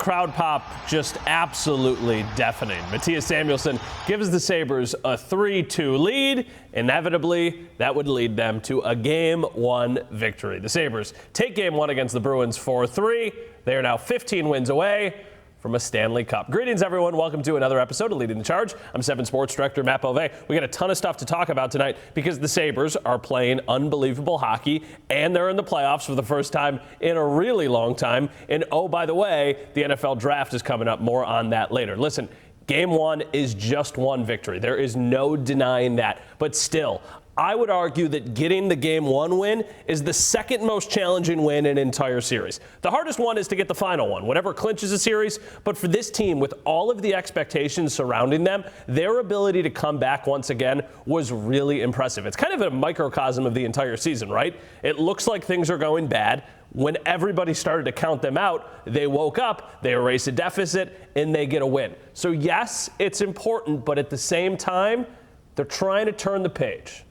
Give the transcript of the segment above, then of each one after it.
crowd pop just absolutely deafening. Mattias Samuelsson gives the Sabres a 3-2 lead. Inevitably, that would lead them to a Game 1 victory. The Sabres take Game 1 against the Bruins 4-3. They are now 15 wins away from a Stanley Cup. Greetings, everyone. Welcome to another episode of Leading the Charge. I'm 7 Sports Director Matt Beauvais. We got a ton of stuff to talk about tonight because the Sabres are playing unbelievable hockey, and they're in the playoffs for the first time in a really long time. And oh, by the way, the NFL draft is coming up. More on that later. Listen, Game 1 is just one victory. There is no denying that. But still, I would argue that getting the Game 1 win is the second most challenging win in an entire series. The hardest one is to get the final one, whatever clinches a series. But for this team, with all of the expectations surrounding them, their ability to come back once again was really impressive. It's kind of a microcosm of the entire season, right? It looks like things are going bad. When everybody started to count them out, they woke up, they erase a deficit, and they get a win. So yes, it's important, but at the same time, they're trying to turn the page.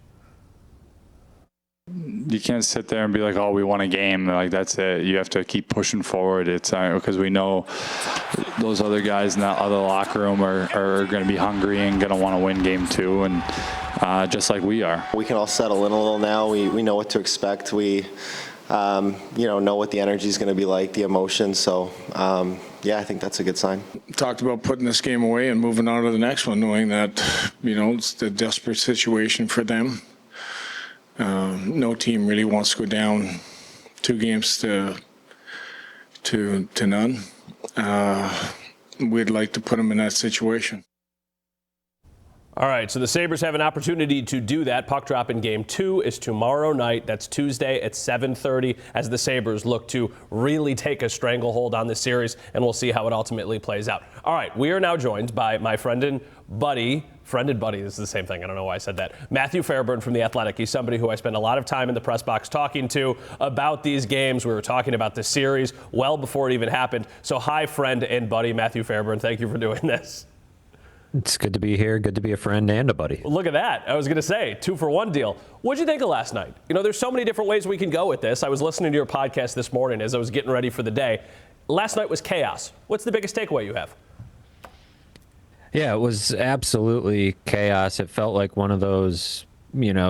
You can't sit there and be like, oh, we won a game. Like, that's it. You have to keep pushing forward. It's because we know those other guys in that other locker room are going to be hungry and going to want to win Game 2, and just like we are. We can all settle in a little now. We know what to expect. We know what the energy is going to be like, the emotion. So, I think that's a good sign. Talked about putting this game away and moving on to the next one, knowing that, it's the desperate situation for them. No team really wants to go down 2 games to none. We'd like to put them in that situation. All right, so the Sabres have an opportunity to do that. Puck drop in Game 2 is tomorrow night. That's Tuesday at 7:30 as the Sabres look to really take a stranglehold on this series, and we'll see how it ultimately plays out. All right, we are now joined by my friend and buddy, this is the same thing, I don't know why I said that, Matthew Fairburn from The Athletic. He's somebody who I spend a lot of time in the press box talking to about these games. We were talking about this series well before it even happened. So hi, friend and buddy, Matthew Fairburn. Thank you for doing this. It's good to be here. Good to be a friend and a buddy. Look at that. I was going to say, 2-for-1 deal. What'd you think of last night? There's so many different ways we can go with this. I was listening to your podcast this morning as I was getting ready for the day. Last night was chaos. What's the biggest takeaway you have? Yeah, it was absolutely chaos. It felt like one of those,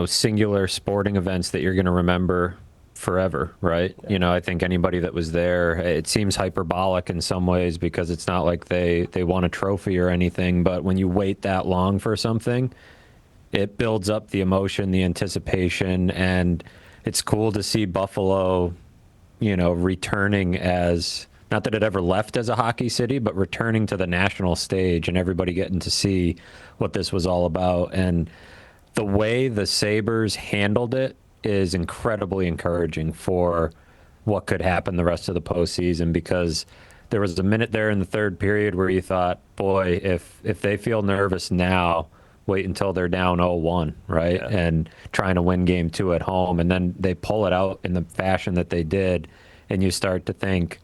singular sporting events that you're going to remember forever, right? Yeah. I think anybody that was there, it seems hyperbolic in some ways because it's not like they won a trophy or anything, but when you wait that long for something, it builds up the emotion, the anticipation, and it's cool to see Buffalo, returning as, not that it ever left as a hockey city, but returning to the national stage and everybody getting to see what this was all about. And the way the Sabres handled it is incredibly encouraging for what could happen the rest of the postseason, because there was a minute there in the third period where you thought, boy, if they feel nervous now, wait until they're down 0-1, right? Yeah. And trying to win Game 2 at home. And then they pull it out in the fashion that they did, and you start to think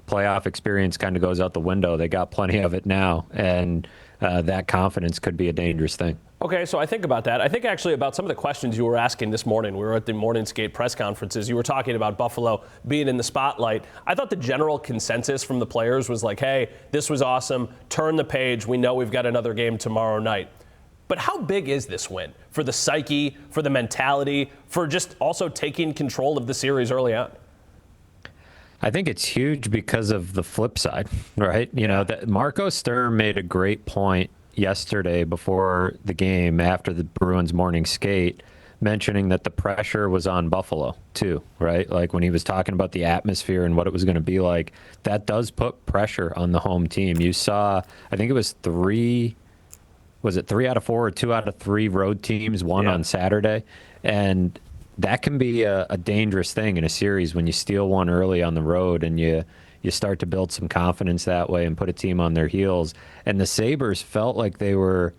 playoff experience kind of goes out the window. They got plenty of it now, and that confidence could be a dangerous thing. Okay, so I think about that. I think actually about some of the questions you were asking this morning. We were at the morning skate press conferences. You were talking about Buffalo being in the spotlight. I thought the general consensus from the players was like, hey, this was awesome. Turn the page. We know we've got another game tomorrow night. But how big is this win for the psyche, for the mentality, for just also taking control of the series early on? I think it's huge because of the flip side, right? That Marco Sturm made a great point yesterday before the game after the Bruins morning skate, mentioning that the pressure was on Buffalo too, right? Like when he was talking about the atmosphere and what it was going to be like, that does put pressure on the home team. You saw, I think it was 3 out of 4 or 2 out of 3 road teams won on Saturday. And that can be a dangerous thing in a series when you steal one early on the road and you start to build some confidence that way and put a team on their heels. And the Sabres felt like they were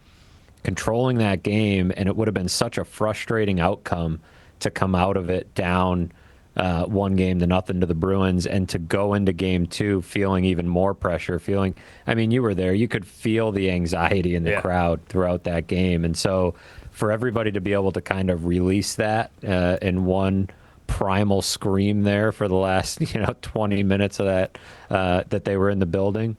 controlling that game, and it would have been such a frustrating outcome to come out of it down 1-0 to the Bruins, and to go into Game 2 feeling even more pressure, you were there. You could feel the anxiety in the crowd throughout that game. And so for everybody to be able to kind of release that in one primal scream there for the last 20 minutes of that they were in the building,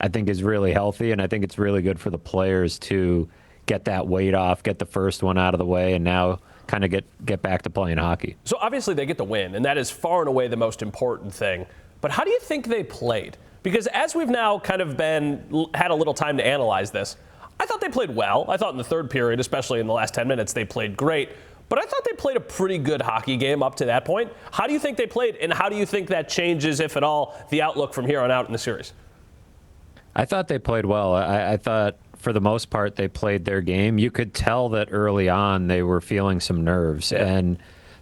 I think is really healthy, and I think it's really good for the players to get that weight off, get the first one out of the way, and now kind of get back to playing hockey. So obviously they get the win, and that is far and away the most important thing. But how do you think they played? Because as we've now kind of had a little time to analyze this, I thought they played well. I thought in the third period, especially in the last 10 minutes, they played great. But I thought they played a pretty good hockey game up to that point. How do you think they played, and how do you think that changes, if at all, the outlook from here on out in the series? I thought they played well. I thought, for the most part, they played their game. You could tell that early on they were feeling some nerves. Yeah. And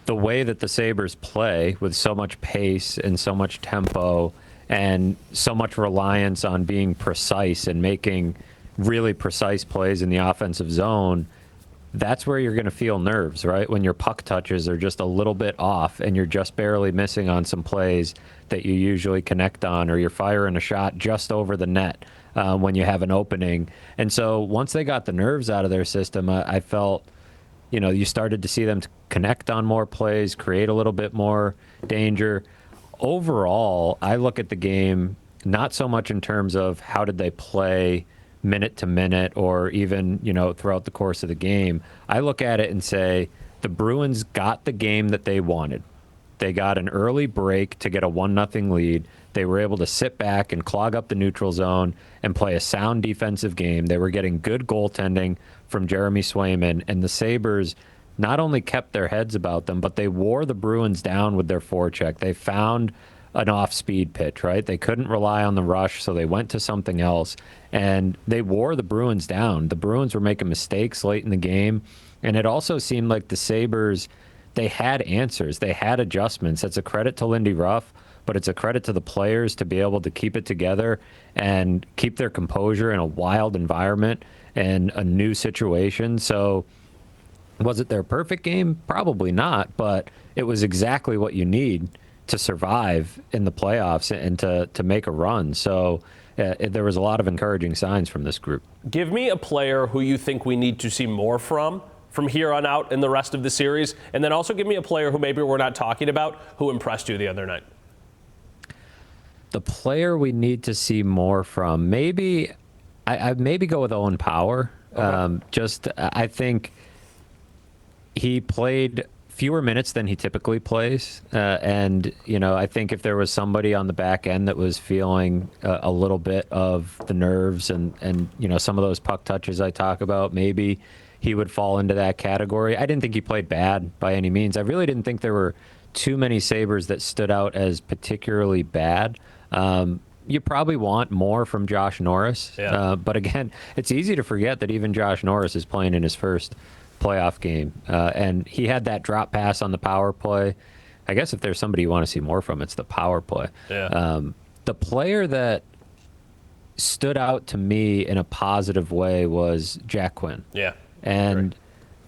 the way that the Sabres play, with so much pace and so much tempo and so much reliance on being precise and making really precise plays in the offensive zone, that's where you're going to feel nerves, right? When your puck touches are just a little bit off and you're just barely missing on some plays that you usually connect on, or you're firing a shot just over the net when you have an opening. And so once they got the nerves out of their system, I felt, you started to see them connect on more plays, create a little bit more danger. Overall, I look at the game not so much in terms of how did they play minute to minute or even, throughout the course of the game. I look at it and say the Bruins got the game that they wanted. They got an early break to get a 1-0 lead. They were able to sit back and clog up the neutral zone and play a sound defensive game. They were getting good goaltending from Jeremy Swayman, and the Sabres not only kept their heads about them, but they wore the Bruins down with their forecheck. They found an off-speed pitch, right? They couldn't rely on the rush, so they went to something else, and they wore the Bruins down. The Bruins were making mistakes late in the game, and it also seemed like the Sabres, they had answers. They had adjustments. That's a credit to Lindy Ruff, but it's a credit to the players to be able to keep it together and keep their composure in a wild environment and a new situation. So was it their perfect game? Probably not, but it was exactly what you need to survive in the playoffs and to make a run. So there was a lot of encouraging signs from this group. Give me a player who you think we need to see more from here on out in the rest of the series, and then also give me a player who maybe we're not talking about who impressed you the other night. The player we need to see more from, maybe I maybe go with Owen Power. Okay. I think he played fewer minutes than he typically plays. And, I think if there was somebody on the back end that was feeling a little bit of the nerves and some of those puck touches I talk about, maybe he would fall into that category. I didn't think he played bad by any means. I really didn't think there were too many Sabres that stood out as particularly bad. You probably want more from Josh Norris. Yeah. But again, it's easy to forget that even Josh Norris is playing in his first playoff game. And he had that drop pass on the power play. I guess if there's somebody you want to see more from, it's the power play. Yeah. The player that stood out to me in a positive way was Jack Quinn. Yeah. And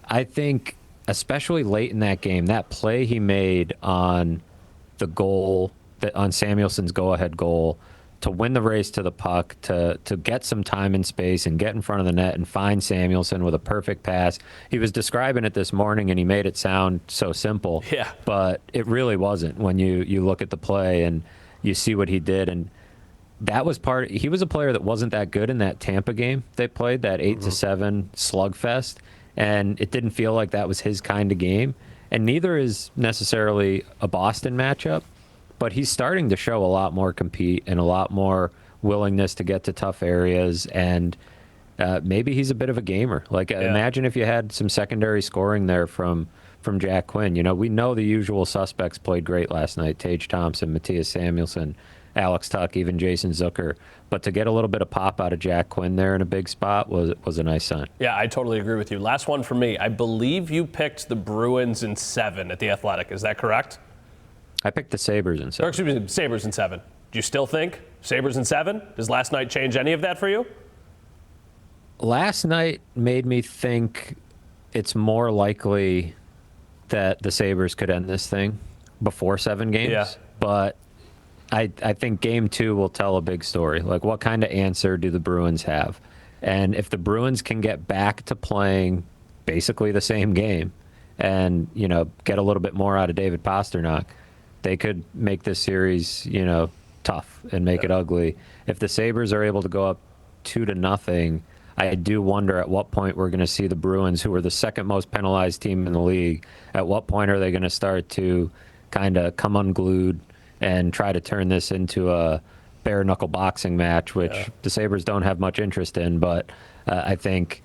I think, especially late in that game, that play he made on the goal, on Samuelson's go-ahead goal, to win the race to the puck, to get some time and space and get in front of the net and find Samuelson with a perfect pass. He was describing it this morning, and he made it sound so simple. Yeah. But it really wasn't when you look at the play and you see what he did. And that was he was a player that wasn't that good in that Tampa game they played, that 8-7 slugfest, and it didn't feel like that was his kind of game. And neither is necessarily a Boston matchup. But he's starting to show a lot more compete and a lot more willingness to get to tough areas. And maybe he's a bit of a gamer. Imagine if you had some secondary scoring there from Jack Quinn. We know the usual suspects played great last night. Tage Thompson, Matthias Samuelsson, Alex Tuch, even Jason Zucker. But to get a little bit of pop out of Jack Quinn there in a big spot was a nice sign. Yeah, I totally agree with you. Last one for me. I believe you picked the Bruins in 7 at the Athletic. Is that correct? I picked the Sabres in 7. Or excuse me, Sabres in 7. Do you still think Sabres in 7? Does last night change any of that for you? Last night made me think it's more likely that the Sabres could end this thing before 7 games. Yeah. But I think game 2 will tell a big story. What kind of answer do the Bruins have? And if the Bruins can get back to playing basically the same game and, get a little bit more out of David Pasternak, they could make this series, tough and make it ugly. If the Sabres are able to go up 2-0, I do wonder at what point we're going to see the Bruins, who are the second most penalized team in the league, at what point are they going to start to kind of come unglued and try to turn this into a bare knuckle boxing match, which the Sabres don't have much interest in. But I think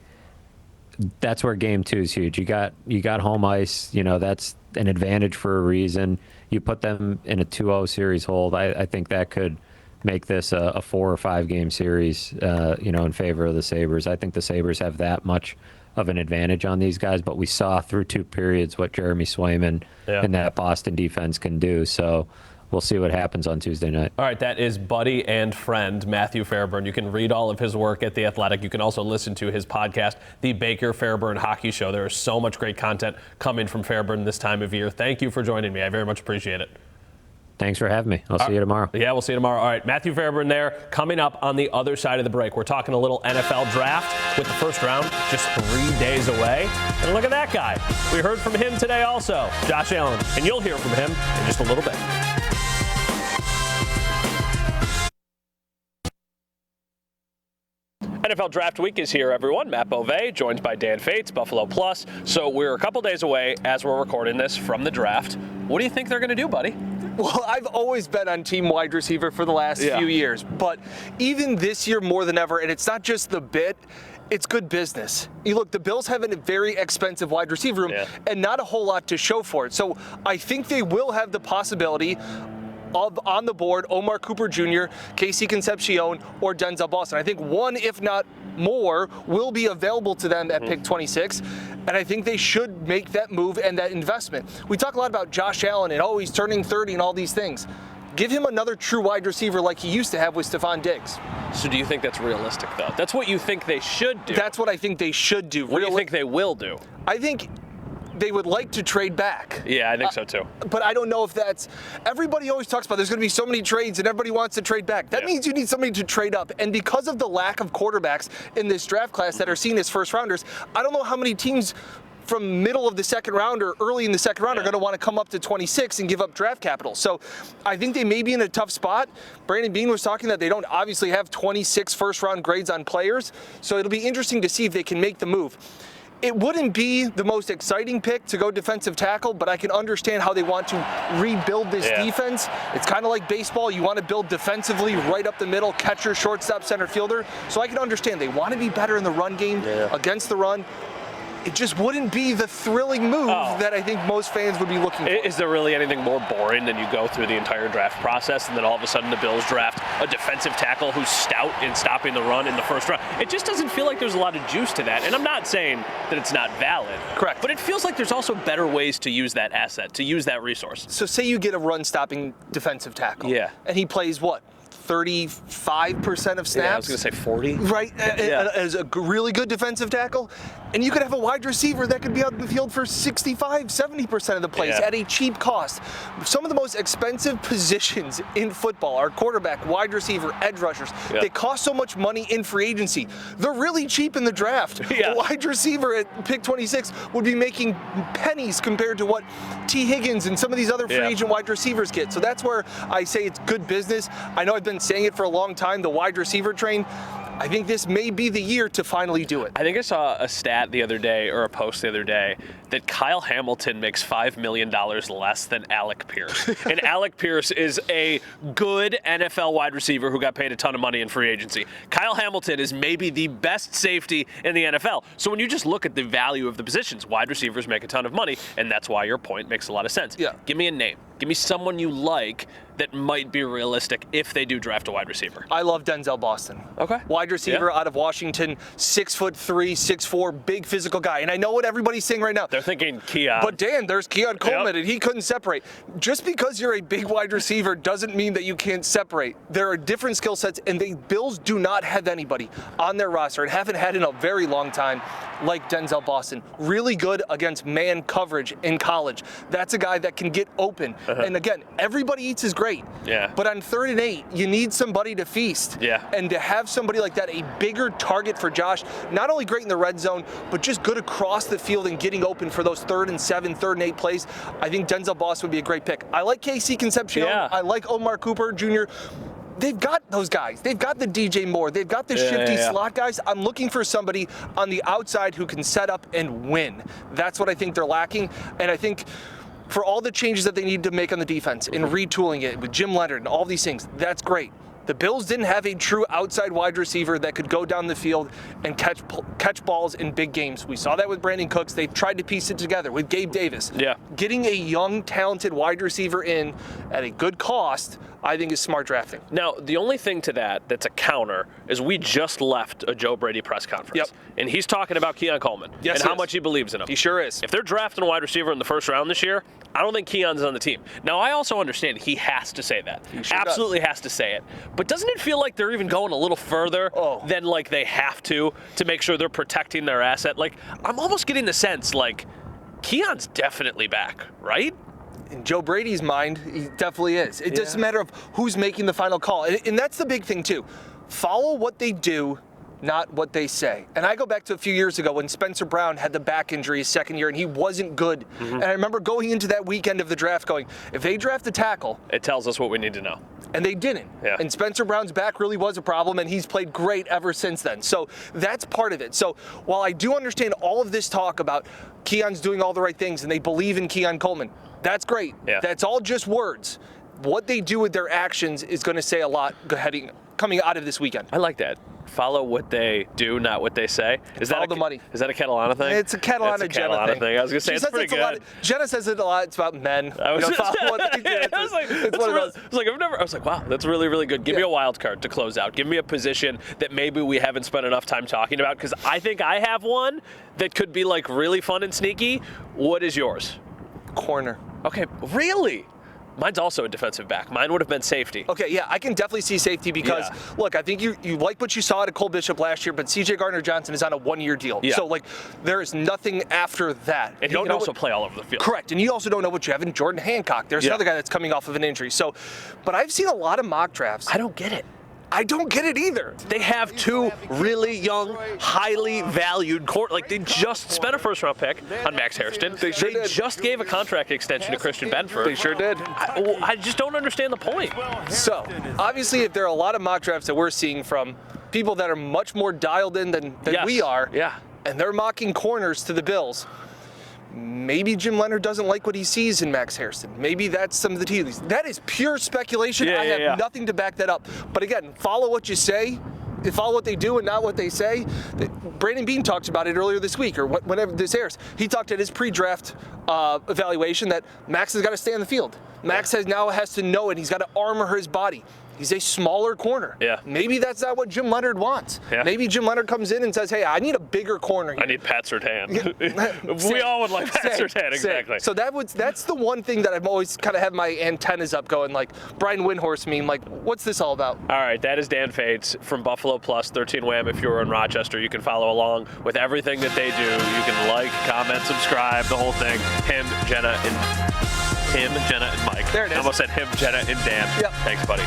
that's where Game 2 is huge. You got home ice. That's an advantage for a reason. You put them in a 2-0 series hold. I think that could make this a 4 or 5 game series, in favor of the Sabres. I think the Sabres have that much of an advantage on these guys, but we saw through 2 periods what Jeremy Swayman and that Boston defense can do. So we'll see what happens on Tuesday night. All right, that is buddy and friend Matthew Fairburn. You can read all of his work at The Athletic. You can also listen to his podcast, The Baker Fairburn Hockey Show. There is so much great content coming from Fairburn this time of year. Thank you for joining me. I very much appreciate it. Thanks for having me. I'll see you tomorrow. Yeah, we'll see you tomorrow. All right, Matthew Fairburn there. Coming up on the other side of the break, we're talking a little NFL draft with the first round just 3 days away. And look at that guy. We heard from him today also, Josh Allen. And you'll hear from him in just a little bit. NFL Draft Week is here, everyone. Matt Beauvais, joined by Dan Fates, Buffalo Plus. So we're a couple days away as we're recording this from the draft. What do you think they're going to do, buddy? Well, I've always been on team wide receiver for the last few years, but even this year more than ever, and it's not just the bit, it's good business. You look, the Bills have a very expensive wide receiver room and not a whole lot to show for it. So I think they will have the possibility of on the board Omar Cooper Jr., Casey Concepcion, or Denzel Boston. I think one, if not more, will be available to them at pick 26, and I think they should make that move and that investment. We talk a lot about Josh Allen and, he's turning 30 and all these things. Give him another true wide receiver like he used to have with Stephon Diggs. So do you think that's realistic, though? That's what you think they should do? That's what I think they should do. What do you think they will do? I think they would like to trade back. Yeah, I think so too. But I don't know if that's, everybody always talks about there's going to be so many trades and everybody wants to trade back. That means you need somebody to trade up. And because of the lack of quarterbacks in this draft class that are seen as first rounders, I don't know how many teams from middle of the second round or early in the second round are going to want to come up to 26 and give up draft capital. So I think they may be in a tough spot. Brandon Beane was talking that they don't obviously have 26 first round grades on players. So it'll be interesting to see if they can make the move. It wouldn't be the most exciting pick to go defensive tackle, but I can understand how they want to rebuild this defense. It's kind of like baseball. You want to build defensively right up the middle, catcher, shortstop, center fielder. So I can understand they want to be better in the run game against the run. It just wouldn't be the thrilling move that I think most fans would be looking for. Is there really anything more boring than you go through the entire draft process and then all of a sudden the Bills draft a defensive tackle who's stout in stopping the run in the first round? It just doesn't feel like there's a lot of juice to that. And I'm not saying that it's not valid. Correct. But it feels like there's also better ways to use that asset, to use that resource. So say you get a run-stopping defensive tackle. Yeah. And he plays what? 35% of snaps? Yeah, I was going to say 40. Right, as a really good defensive tackle. And you could have a wide receiver that could be out in the field for 65, 70% of the plays at a cheap cost. Some of the most expensive positions in football are quarterback, wide receiver, edge rushers. They cost so much money in free agency. They're really cheap in the draft. A wide receiver at pick 26 would be making pennies compared to what T. Higgins and some of these other free agent wide receivers get. So that's where I say it's good business. I know I've been saying it for a long time, the wide receiver train. I think this may be the year to finally do it. I think I saw a stat the other day, or a post the other day, that Kyle Hamilton makes $5 million less than Alec Pierce. And Alec Pierce is a good NFL wide receiver who got paid a ton of money in free agency. Kyle Hamilton is maybe the best safety in the NFL. So when you just look at the value of the positions, wide receivers make a ton of money, and that's why your point makes a lot of sense. Give me a name. Give me someone you like that might be realistic if they do draft a wide receiver. I love Denzel Boston. Okay. Wide receiver out of Washington, 6'3", 6'4", big physical guy. And I know what everybody's saying right now. They're thinking Keon. But Dan, there's Keon Coleman, and he couldn't separate. Just because you're a big wide receiver doesn't mean that you can't separate. There are different skill sets, and the Bills do not have anybody on their roster and haven't had in a very long time like Denzel Boston, really good against man coverage in college. That's a guy that can get open. And again, everybody eats is great. Yeah. But on 3rd and 8, you need somebody to feast. Yeah. And to have somebody like that, a bigger target for Josh, not only great in the red zone, but just good across the field and getting open for those 3rd and 7, 3rd and 8 plays. I think Denzel Boston would be a great pick. I like KC Concepcion. Yeah. I like Omar Cooper Jr. They've got those guys. They've got the DJ Moore. They've got the shifty slot guys. I'm looking for somebody on the outside who can set up and win. That's what I think they're lacking. And I think for all the changes that they need to make on the defense and retooling it with Jim Leonard and all these things, that's great. The Bills didn't have a true outside wide receiver that could go down the field and catch balls in big games. We saw that with Brandon Cooks. They've tried to piece it together with Gabe Davis. Yeah. Getting a young, talented wide receiver in at a good cost, I think, is smart drafting. Now, the only thing to that's a counter is we just left a Joe Brady press conference. Yep. And he's talking about Keon Coleman Yes, and he how is. much he believes in him. He sure is. If they're drafting a wide receiver in the first round this year, I don't think Keon's on the team. Now, I also understand he has to say that. He sure Absolutely has to say it. But doesn't it feel like they're even going a little further than like they have to make sure they're protecting their asset? Like, I'm almost getting the sense like Keon's definitely back, right? In Joe Brady's mind, he definitely is. It's just a matter of who's making the final call. And that's the big thing, too. Follow what they do, not what they say. And I go back to a few years ago when Spencer Brown had the back injury his second year and he wasn't good. And I remember going into that weekend of the draft going, if they draft a tackle, It tells us what we need to know. and they didn't. Yeah. And Spencer Brown's back really was a problem, and he's played great ever since then. So that's part of it. So while I do understand all of this talk about Keon's doing all the right things and they believe in Keon Coleman, that's great. Yeah. That's all just words. What they do with their actions is going to say a lot coming out of this weekend. I like that. Follow what they do, not what they say. Follow the money. Is that a Catalana thing? It's a Catalana Jenna thing. I was going to say, She it's says pretty a lot. good. Jenna says it a lot. It's about men. I was You know, follow what they do. I was like, It's one of those. I was like, wow, that's really, really good. Give me a wild card to close out. Give me a position that maybe we haven't spent enough time talking about, because I think I have one that could be like really fun and sneaky. What is yours? Corner. Okay, really? Mine's also a defensive back. Mine would have been safety. Okay, yeah, I can definitely see safety because, look, I think you like what you saw out of Cole Bishop last year, but C.J. Gardner-Johnson is on a one-year deal. Yeah. So, like, there is nothing after that. And he can also play all over the field. Correct, and you also don't know what you have in Jordan Hancock. There's another guy that's coming off of an injury. So, but I've seen a lot of mock drafts. I don't get it. I don't get it either. They have two really young, highly valued like they just spent a first-round pick on Max Hairston. They just gave a contract extension to Christian Benford. They sure did. I just don't understand the point. So, obviously, if there are a lot of mock drafts that we're seeing from people that are much more dialed in than we are, and they're mocking corners to the Bills, maybe Jim Leonard doesn't like what he sees in Max Hairston. Maybe that's some of the tea leaves. That is pure speculation. I have nothing to back that up. But again, follow what you say. Follow what they do and not what they say. Brandon Beane talked about it earlier this week, or whenever this airs. He talked at his pre-draft evaluation that Max has got to stay on the field. Max has to know it. He's got to armor his body. He's a smaller corner. Yeah. Maybe that's not what Jim Leonard wants. Yeah. Maybe Jim Leonard comes in and says, hey, I need a bigger corner here. I need Pat Surtain. We all would like Pat Surtain, exactly. So that's the one thing that I've always kind of had my antennas up going, like Brian Windhorst meme, like, what's this all about? All right, that is Dan Fates from Buffalo Plus 13 Wham. If you're in Rochester, you can follow along with everything that they do. You can like, comment, subscribe, the whole thing. Him, Jenna, and Mike. There it is. I almost said him, Jenna, and Dan. Yep. Thanks, buddy.